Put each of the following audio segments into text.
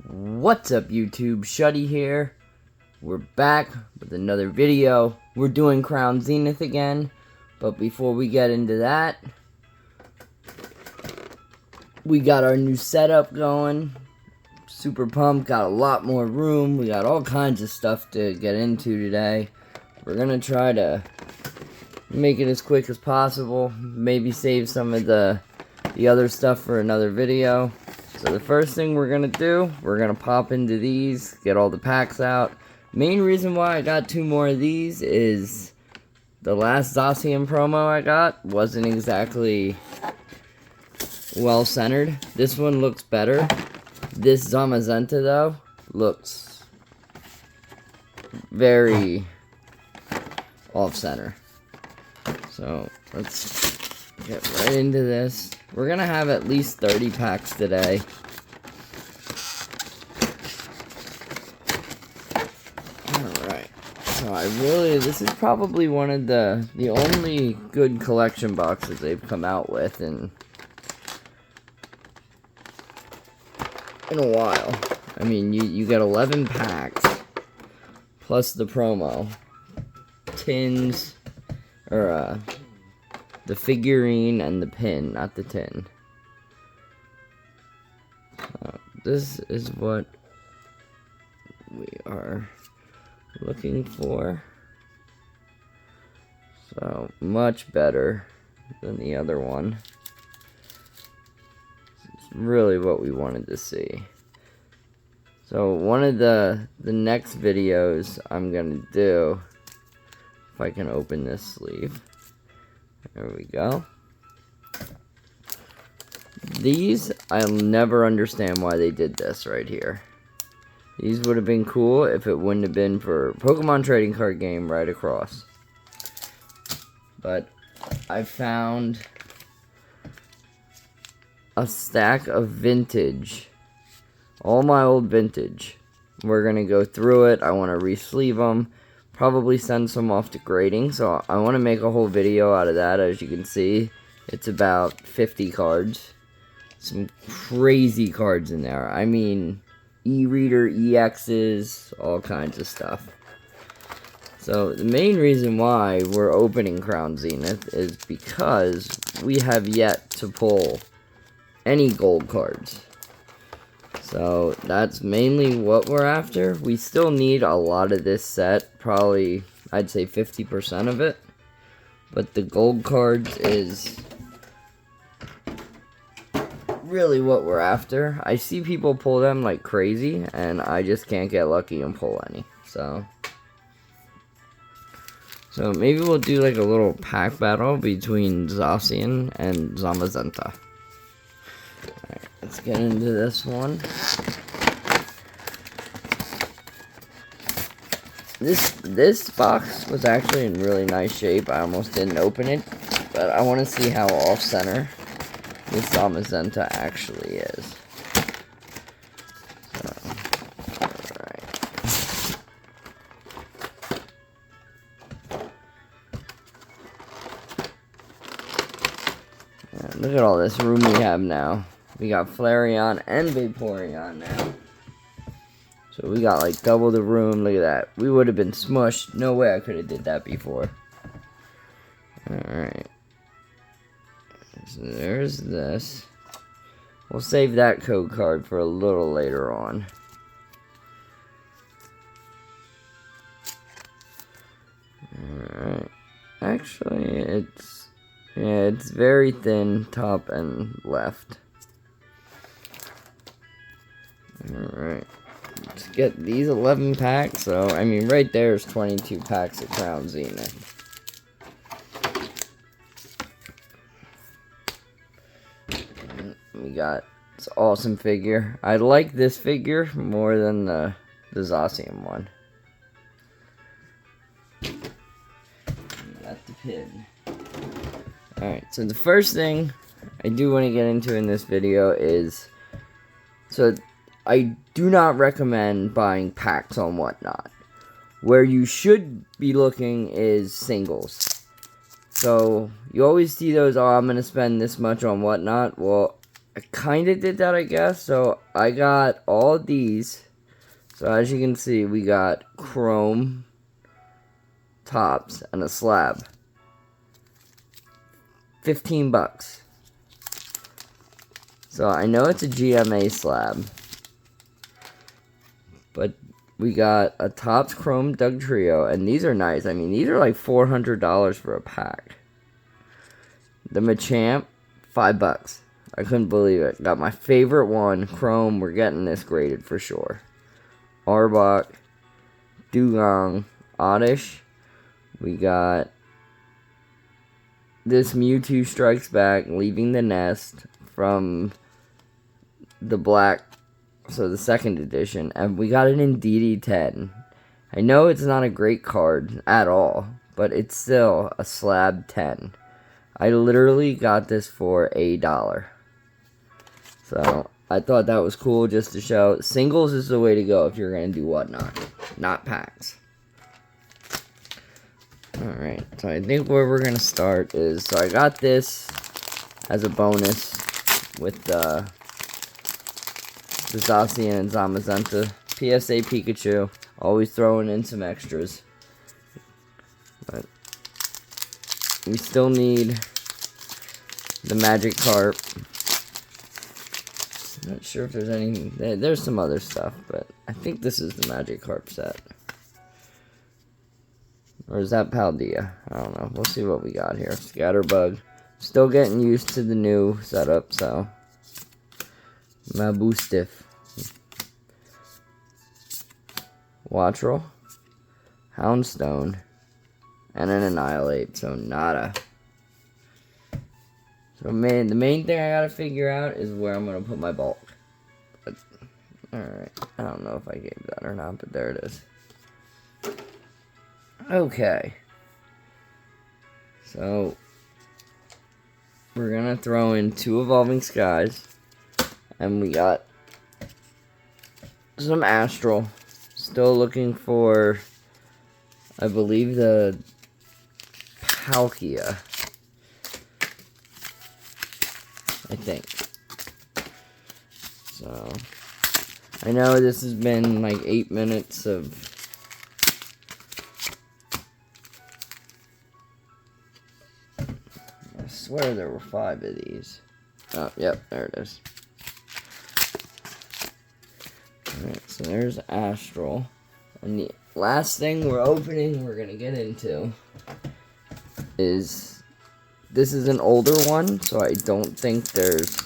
What's up YouTube, Shuddy here. We're back with another video. We're doing Crown Zenith again, but before we get into that, we got our new setup going. Super pumped, got a lot more room. We got all kinds of stuff to get into today. We're gonna try to make it as quick as possible. Maybe save some of the other stuff for another video. So the first thing we're gonna do, we're gonna pop into these, get all the packs out. Main reason why I got 2 more of these is the last Zacian promo I got wasn't exactly well centered. This one looks better. This Zamazenta though looks very off center. So let's get right into this. We're gonna have at least 30 packs today. Alright. So this is probably one of the only good collection boxes they've come out with in a while. I mean, you get 11 packs plus the promo. Tins, or the figurine and the pin, not the tin. This is what we are looking for. So, much better than the other one. It's really what we wanted to see. So, one of the next videos I'm gonna do, if I can open this sleeve. There we go. These, I'll never understand why they did this right here. These would have been cool if it wouldn't have been for Pokemon trading card game right across. But I found a stack of vintage. All my old vintage. We're going to go through it. I want to re-sleeve them. Probably send some off to grading, so I want to make a whole video out of that. As you can see, it's about 50 cards. Some crazy cards in there. I mean, e-reader, EXs, all kinds of stuff. So the main reason why we're opening Crown Zenith is because we have yet to pull any gold cards. So, that's mainly what we're after. We still need a lot of this set. Probably, I'd say 50% of it. But the gold cards is really what we're after. I see people pull them like crazy, and I just can't get lucky and pull any. So maybe we'll do like a little pack battle between Zacian and Zamazenta. Alright, let's get into this one. This box was actually in really nice shape. I almost didn't open it, but I want to see how off-center this Zamazenta actually is. So, alright. Look at all this room we have now. We got Flareon and Vaporeon now. So we got like double the room. Look at that. We would have been smushed. No way I could have did that before. Alright. So there's this. We'll save that code card for a little later on. Alright. Actually, it's very thin, top and left. Alright. Let's get these 11 packs. So, I mean, right there is 22 packs of Crown Zenith. And we got this awesome figure. I like this figure more than the Zacian one. Got the pin. Alright, so the first thing I do want to get into in this video is, so I do not recommend buying packs on Whatnot. Where you should be looking is singles. So, you always see those, oh, I'm going to spend this much on Whatnot. Well, I kind of did that, I guess. So I got all these. So as you can see, we got chrome tops and a slab. 15 bucks. So I know it's a GMA slab. But we got a Topps Chrome Doug Trio, and these are nice. I mean, these are like $400 for a pack. The Machamp, $5. I couldn't believe it. Got my favorite one, Chrome. We're getting this graded for sure. Arbok, Dugong, Oddish. We got this Mewtwo Strikes Back, Leaving the Nest from the black, so the second edition, and we got it in DD10. I know it's not a great card at all, but it's still a slab 10. I literally got this for $1. So I thought that was cool just to show. Singles is the way to go if you're going to do whatnot, not packs. Alright, so I think where we're going to start is, so I got this as a bonus with the Zacian and Zamazenta. PSA Pikachu, always throwing in some extras. But we still need the Magikarp. Not sure if there's any, there's some other stuff, but I think this is the Magikarp set. Or is that Paldea? I don't know. We'll see what we got here. Scatterbug. Still getting used to the new setup, so. Mabustiff. Wattrel. Houndstone. And an Annihilate, so nada. So the main thing I gotta figure out is where I'm gonna put my bulk. But, alright, I don't know if I gave that or not, but there it is. Okay. So, we're gonna throw in 2 Evolving Skies. And we got some Astral. Still looking for, I believe, the Palkia. I think. So, I know this has been like 8 minutes of I swear there were 5 of these. Oh, yep, there it is. Alright, so there's Astral. And the last thing we're gonna get into is, this is an older one, so I don't think there's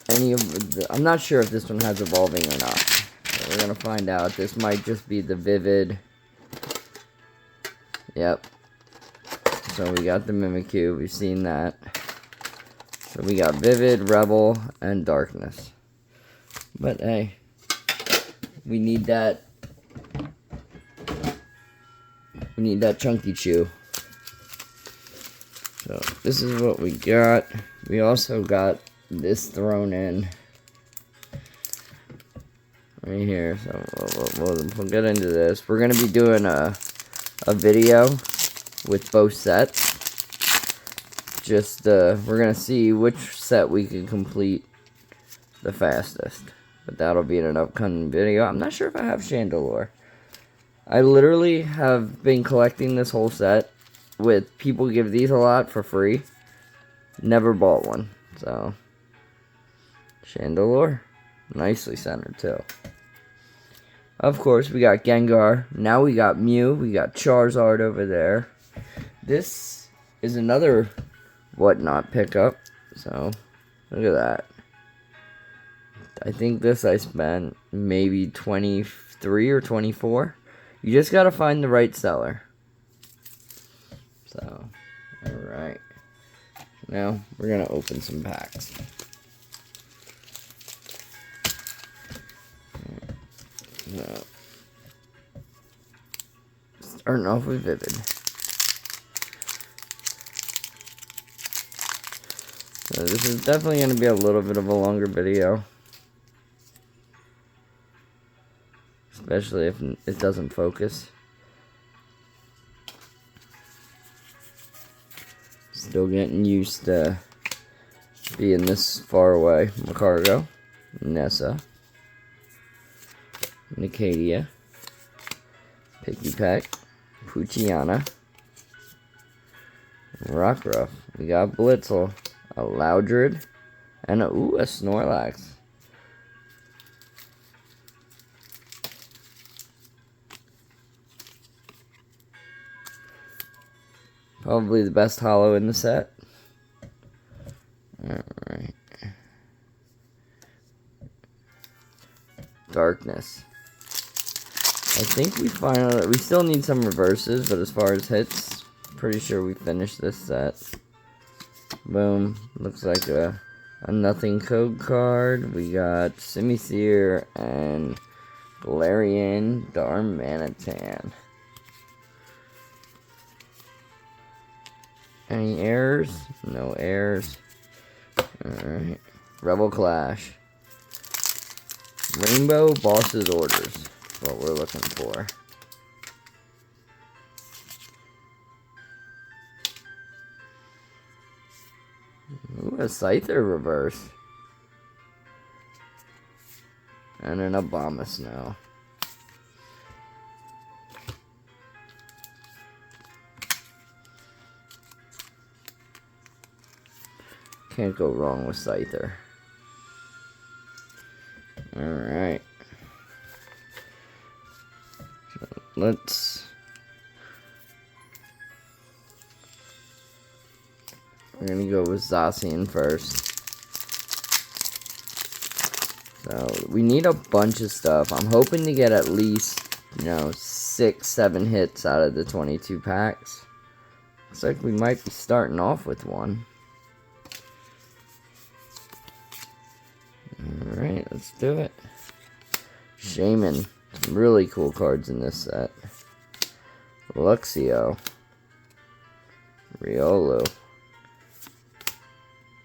any of the, I'm not sure if this one has evolving or not. So we're gonna find out. This might just be the Vivid. Yep. So we got the Mimikyu, we've seen that. So we got Vivid, Rebel, and Darkness. But hey, we need that. We need that Chunky Chew. So this is what we got. We also got this thrown in right here. So we'll get into this. We're gonna be doing a video with both sets. Just we're gonna see which set we can complete the fastest. But that'll be in an upcoming video. I'm not sure if I have Chandelure. I literally have been collecting this whole set with people give these a lot for free. Never bought one. So, Chandelure. Nicely centered too. Of course, we got Gengar. Now we got Mew. We got Charizard over there. This is another whatnot pickup. So, look at that. I think this I spent maybe 23 or 24. You just gotta find the right seller. So, alright. Now, we're gonna open some packs. So, starting off with Vivid. So this is definitely gonna be a little bit of a longer video. Especially if it doesn't focus. Still getting used to being this far away. Macargo, Nessa, Nicadia, Picky Peck, Puchiana, Rockruff. We got Blitzel, a Loudred, and a Snorlax. Probably the best holo in the set. Alright. Darkness. I think we still need some reverses, but as far as hits, pretty sure we finished this set. Boom. Looks like a nothing code card. We got Simisear and Galarian Darmanitan. Any errors? No errors. Alright. Rebel Clash. Rainbow Boss's Orders. That's what we're looking for. Ooh, a Scyther reverse. And an Abomasnow. Can't go wrong with Scyther. Alright. We're gonna go with Zacian first. So, we need a bunch of stuff. I'm hoping to get at least, 6-7 hits out of the 22 packs. Looks like we might be starting off with one. Alright, let's do it. Shaman. Some really cool cards in this set. Luxio. Riolo.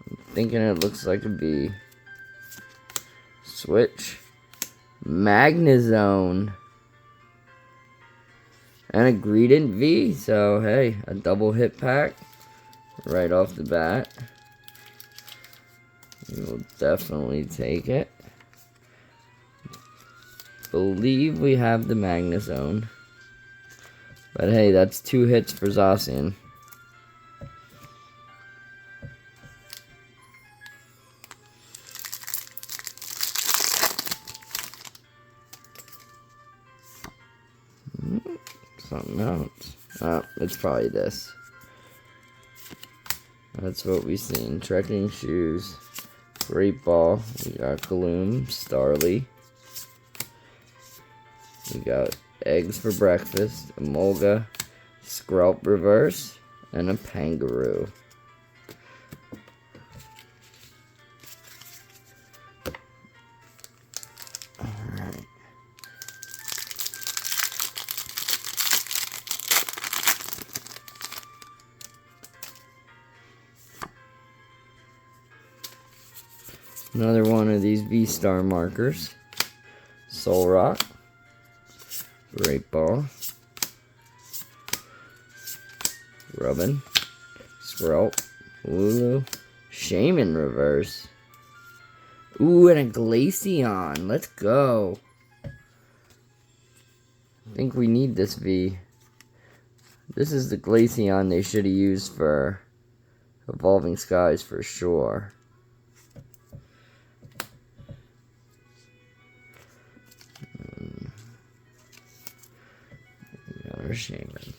I'm thinking it looks like a bee. Switch. Magnezone. And a Greedent V. So, hey, a double hit pack. Right off the bat. We'll definitely take it. Believe we have the Magnezone. But hey, that's 2 hits for Zacian. Something else. Oh, it's probably this. That's what we've seen. Trekking Shoes. Great Ball. We got Gloom. Starly. We got Eggs for Breakfast. Emolga. Skrelp Reverse. And a Pangaroo. Alright. Another one of these V-Star markers. Solrock. Great Ball. Rubbin. Skrelp. Wooloo. Shaman reverse. Ooh, and a Glaceon. Let's go. I think we need this V. This is the Glaceon they should have used for Evolving Skies for sure. Another Shaman.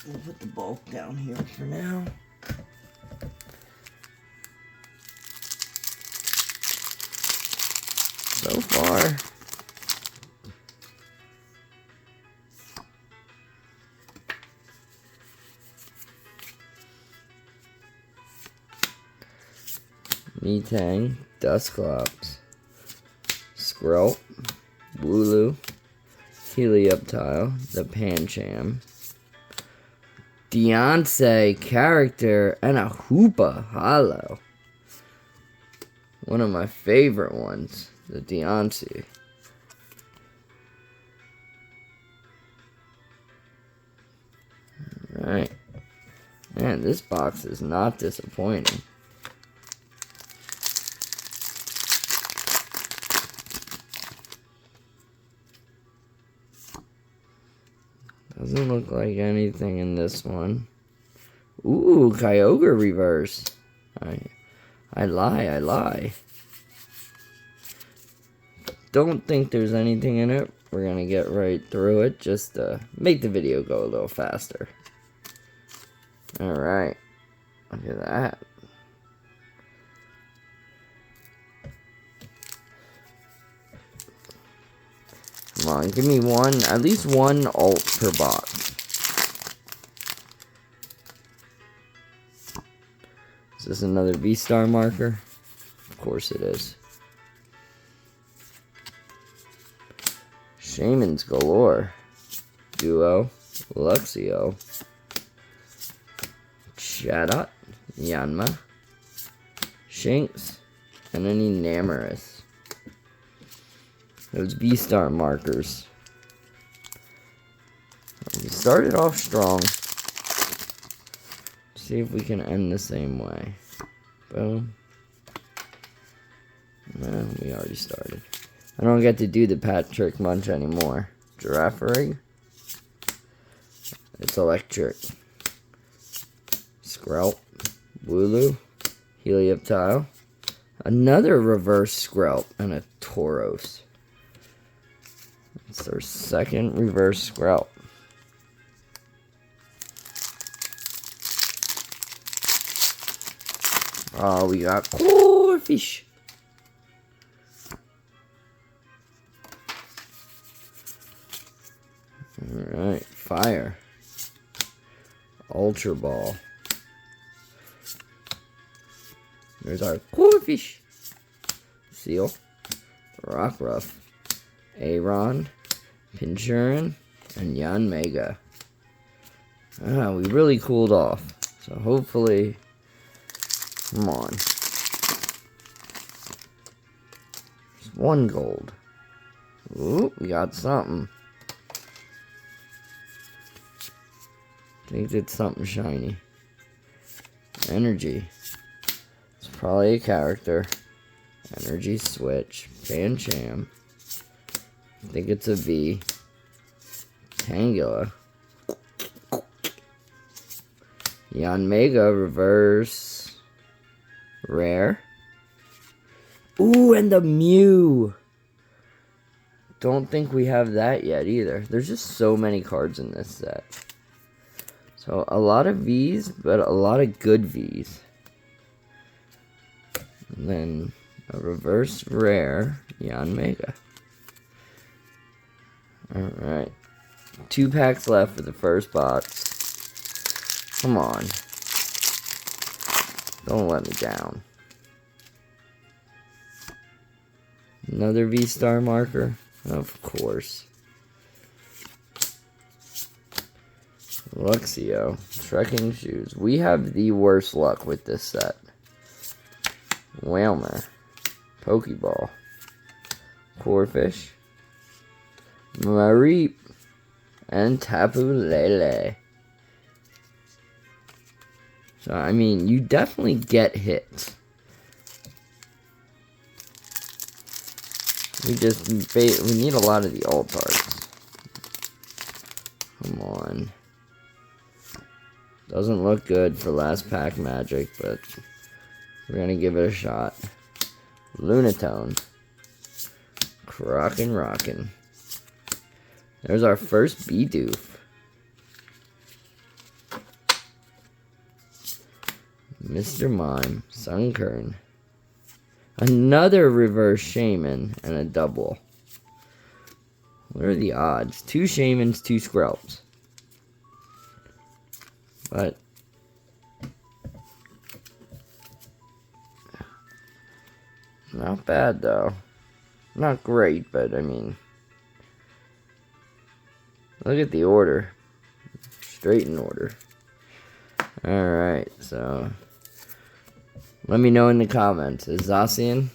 We'll put the bulk down here for now. So far, Metang, Dusclops, Skrelp, Wooloo, Helioptile, the Pancham, Deontay character, and a Hoopa Hollow. One of my favorite ones, the Deontay. Alright. Man, this box is not disappointing. Doesn't look like anything in this one. Ooh, Kyogre reverse. I lie. Don't think there's anything in it. We're gonna get right through it just to make the video go a little faster. Alright. Look at that. Come on, give me one, at least one alt per box. Is this another V-Star marker? Of course it is. Shaman's galore. Duo. Luxio. Chatot. Yanma. Shinx. And an Enamorous. Those V-Star markers. We started off strong. See if we can end the same way. Boom. No, we already started. I don't get to do the Patrick Munch anymore. Girafarig. It's electric. Skrelp. Wooloo. Helioptile. Another reverse Skrelp. And a Tauros. It's our second reverse Skrelp. Oh, we got Corfish. Alright, Fire. Ultra Ball. There's our Corfish. Seal. Rockruff. Aron. Pinchurin. And Yanmega. Ah, we really cooled off. So hopefully... Come on. Just one gold. Ooh, we got something. I think it's something shiny. Energy. It's probably a character. Energy Switch. Pancham. I think it's a V. Tangela. Yanmega reverse. Rare. Ooh, and the Mew. Don't think we have that yet either. There's just so many cards in this set. So, a lot of Vs, but a lot of good Vs. And then, a reverse rare Yanmega. Alright. 2 packs left for the first box. Come on. Don't let me down. Another V-Star marker? Of course. Luxio. Trekking Shoes. We have the worst luck with this set. Whalmer. Pokeball. Corfish. Mareep. And Tapu Lele. So, I mean, you definitely get hit. We need a lot of the alt arts. Come on. Doesn't look good for last pack magic, but we're gonna give it a shot. Lunatone. Rockin'. There's our first Bidoof. Mr. Mime, Sunkern. Another reverse Shaman and a double. What are the odds? 2 Shamans, 2 Skrelps. But not bad though. Not great, but I mean, look at the order. Straight in order. Alright, so let me know in the comments. Is Zacian,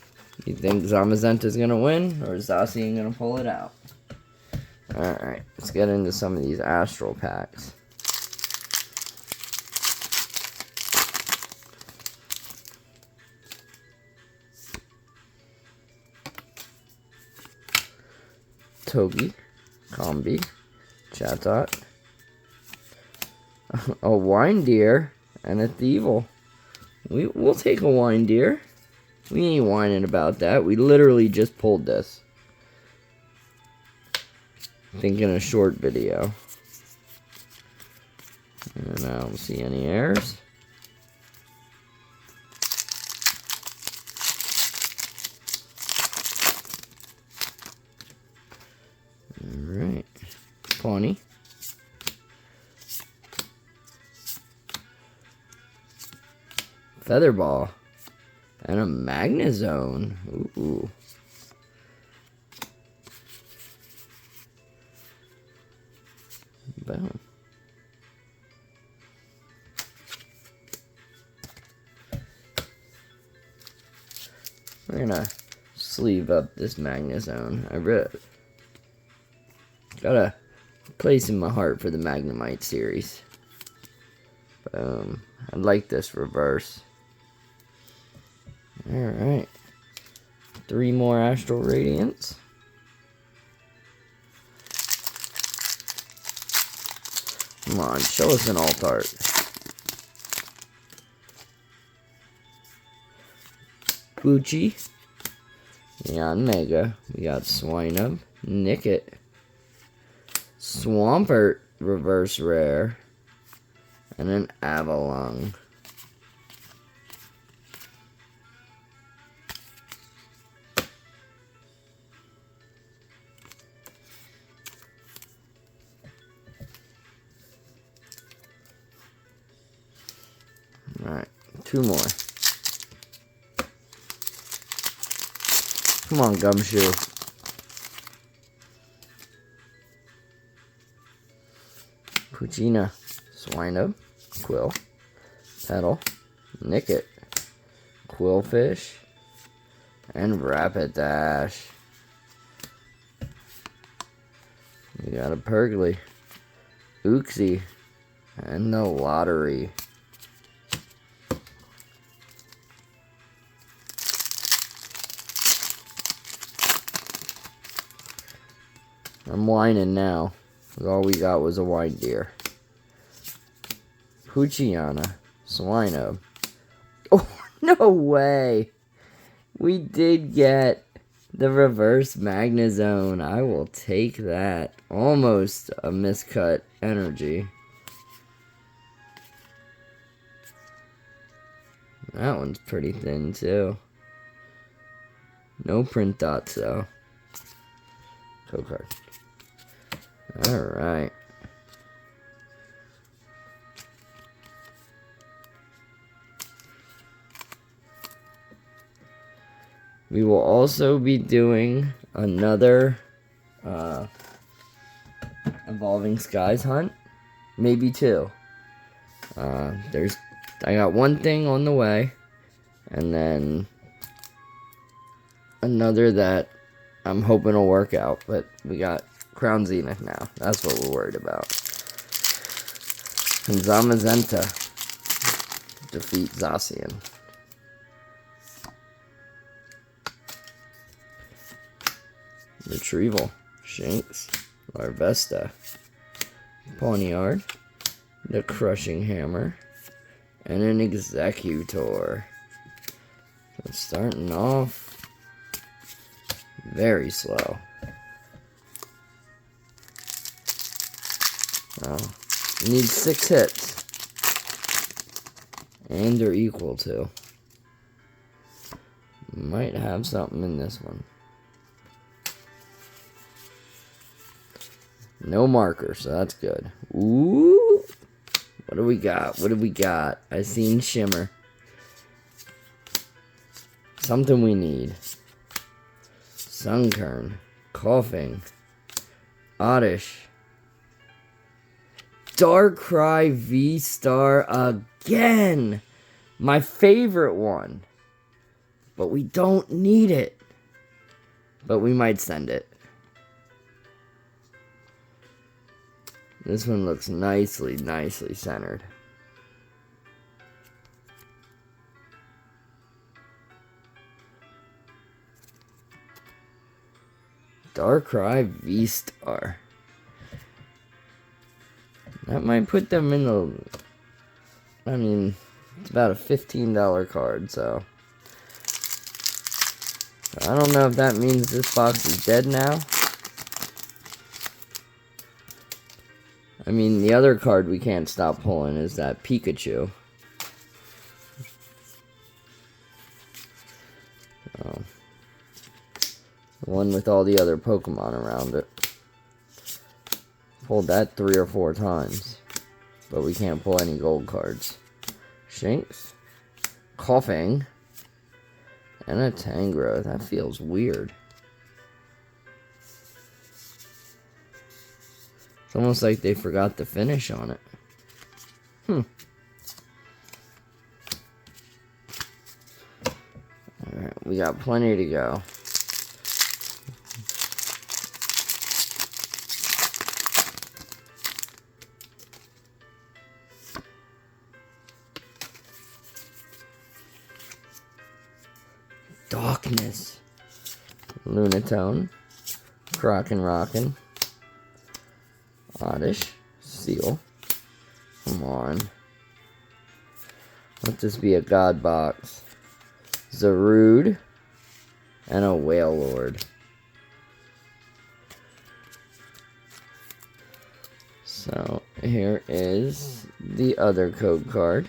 you think Zamazenta's gonna win, or is Zacian gonna pull it out? Alright, let's get into some of these Astral packs. Togi, Combi, Chatot, a Wine Deer, and a Thievul. We'll take a Wine Deer. We ain't whining about that. We literally just pulled this. Thinking a short video. And I don't see any errors. Alright. Pawnee. Featherball. And a Magnezone. Ooh. Boom. We're gonna sleeve up this Magnezone. Got a place in my heart for the Magnemite series. Boom. I like this reverse. Alright. 3 more Astra Radiance. Come on, show us an alt art. Poochie. Neon Mega. We got Swinub. Nickit. Swampert reverse rare. And an Avalon. Alright, 2 more. Come on, Gumshoe. Puccina, Swinub, Quill, Petal, Nickit, Quillfish, and Rapidash. We got a Pergly, Uxie, and the Lottery. I'm whining now, because all we got was a Wine Deer. Poochiana, Swinub. Oh, no way! We did get the reverse Magnezone. I will take that. Almost a miscut energy. That one's pretty thin, too. No print dots, though. Code card. Alright. We will also be doing another Evolving Skies hunt. Maybe 2. I got 1 thing on the way. And then another that I'm hoping will work out. But we got Crown Zenith now. That's what we're worried about. And Zamazenta defeat Zacian. Retrieval, Shinx, Larvesta, Pawniard, the Crushing Hammer, and an Executor. So starting off very slow. Need 6 hits. And they're equal to. Might have something in this one. No marker, so that's good. Ooh! What do we got? What do we got? I seen Shimmer. Something we need. Sunkern. Coughing. Oddish. Darkrai V-Star again! My favorite one. But we don't need it. But we might send it. This one looks nicely centered. Darkrai V-Star. That might put them in the... I mean, it's about a $15 card, so... I don't know if that means this box is dead now. I mean, the other card we can't stop pulling is that Pikachu. Oh. The one with all the other Pokemon around it. Pulled that 3 or 4 times. But we can't pull any gold cards. Shinx. Coughing. And a Tangrowth. That feels weird. It's almost like they forgot the finish on it. Alright, we got plenty to go. Darkness. Lunatone. Crockin' Rockin'. Oddish. Seal. Come on. Let this be a God box. Zarude. And a Whale Lord. So, here is the other code card.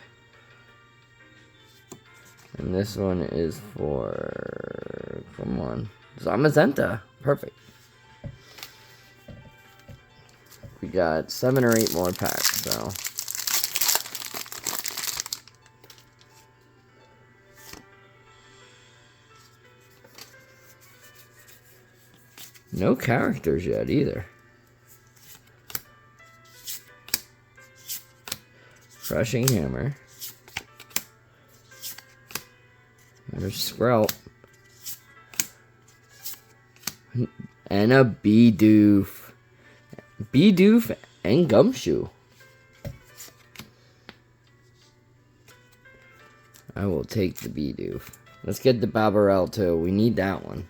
And this one is for... Come on. Zamazenta. Perfect. We got 7 or 8 more packs, so... No characters yet, either. Crushing Hammer. There's Sprout. And a Bidoof. Bidoof and Gumshoe. I will take the Bidoof. Let's get the Barbarelle too. We need that one.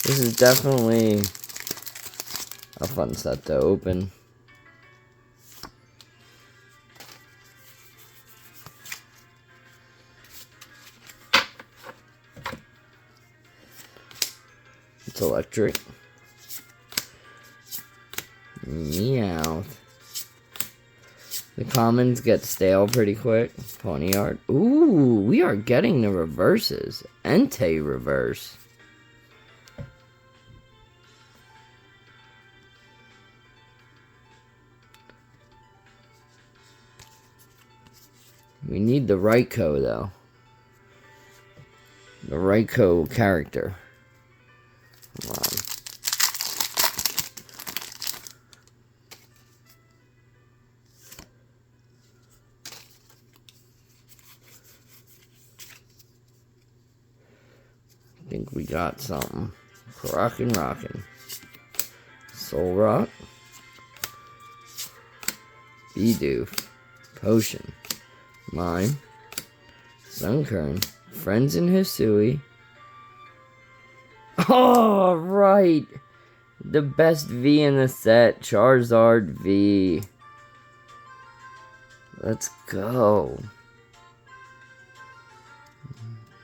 This is definitely a fun set to open. It's electric. Meowth. The commons get stale pretty quick. Ponyard. Ooh, we are getting the reverses. Entei reverse. We need the Raikou, though. The Raikou character. Come on. I think we got something. Crockin' Rockin'. Soul Rock. Bidoof. Potion. Mime. Sunkern. Friends in Hisui. Oh, right! The best V in the set. Charizard V. Let's go.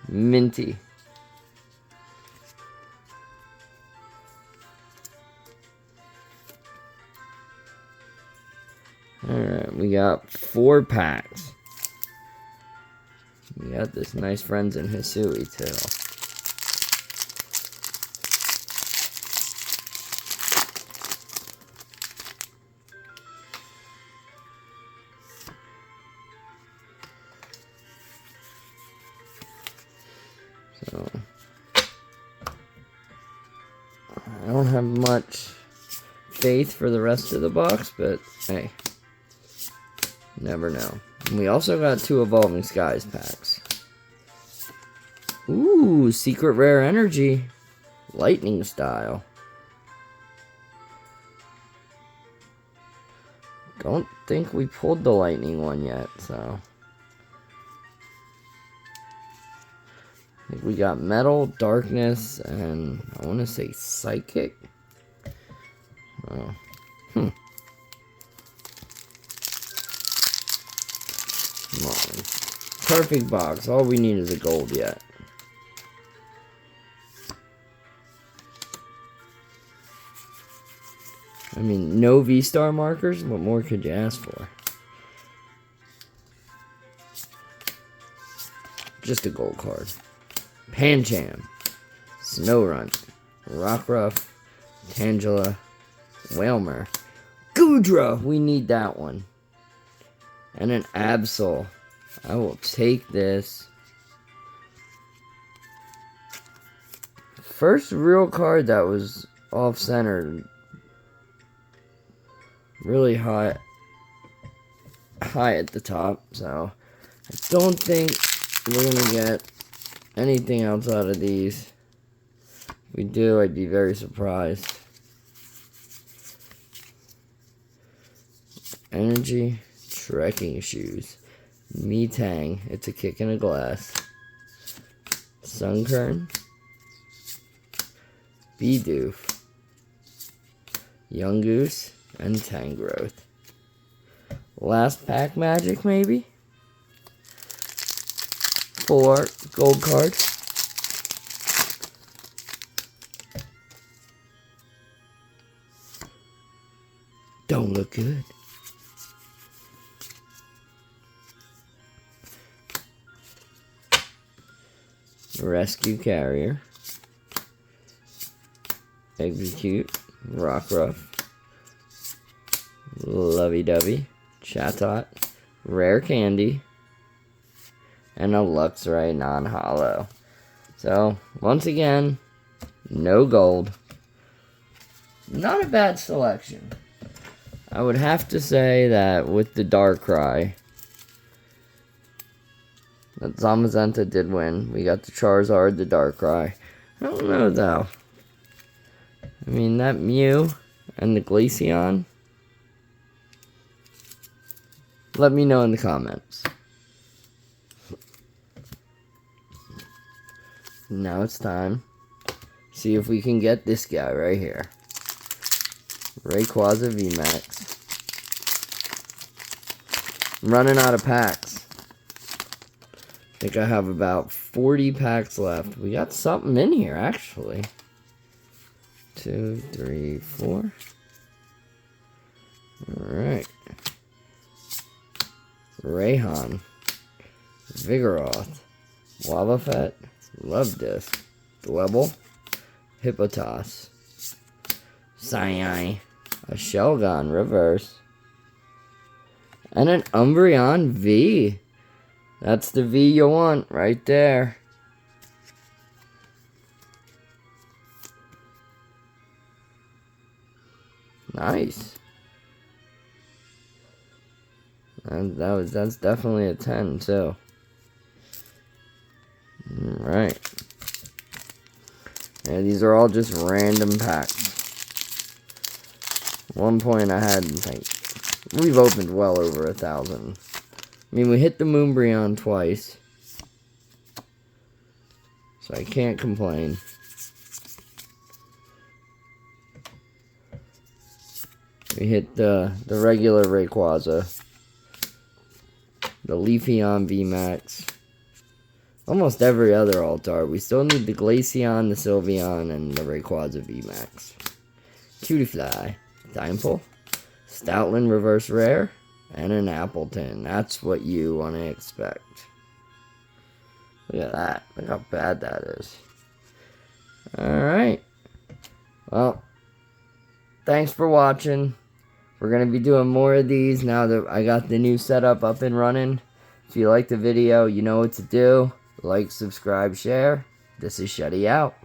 Minty. Alright, we got 4 packs. We got this nice Friends in Hisui, too. So, I don't have much faith for the rest of the box, but hey, never know. And we also got 2 Evolving Skies packs. Ooh, Secret Rare Energy. Lightning style. Don't think we pulled the lightning one yet, so. think we got Metal, Darkness, and I want to say Psychic. Oh. Come on. Perfect box. All we need is a gold yet. I mean, no V-Star markers? What more could you ask for? Just a gold card. Pancham, Snowrunt, Rockruff, Tangela, Whalmer, Gudra! We need that one. And an Absol. I will take this. First real card that was off-centered. Really high at the top, so I don't think we're gonna get anything else out of these. If we do, I'd be very surprised. Energy, trekking shoes, Metang, it's a kick in a glass, Sunkern, Bidoof, Young Goose, and Tangrowth. Last pack magic, maybe? Full art, gold card. Don't look good. Rescue Carrier. Execute. Rockruff. Lovey-dovey, Chatot, Rare Candy, and a Luxray non-holo. So, once again, no gold. Not a bad selection. I would have to say that with the Darkrai, that Zamazenta did win. We got the Charizard, the Darkrai. I don't know, though. I mean, that Mew and the Glaceon. Let me know in the comments. Now it's time. See if we can get this guy right here. Rayquaza VMAX. I'm running out of packs. I think I have about 40 packs left. We got something in here, actually. 2, 3, 4. Alright. Rayhan, Vigoroth, Wobbuffet, Luvdisc, Dwebble, Hippotas, Psy, a Shelgon reverse, and an Umbreon V. That's the V you want right there. Nice. And that's definitely a 10 too. Alright. Yeah, these are all just random packs. One point I had, like, we've opened well over 1,000. I mean, we hit the Moonbreon twice, so I can't complain. We hit the regular Rayquaza. The Leafeon VMAX. Almost every other alt-art. We still need the Glaceon, the Sylveon, and the Rayquaza VMAX. Cutiefly. Dimple. Stoutland Reverse Rare. And an Appleton. That's what you want to expect. Look at that. Look how bad that is. Alright. Well, thanks for watching. We're going to be doing more of these now that I got the new setup up and running. If you liked the video, you know what to do. Like, subscribe, share. This is Shuddy out.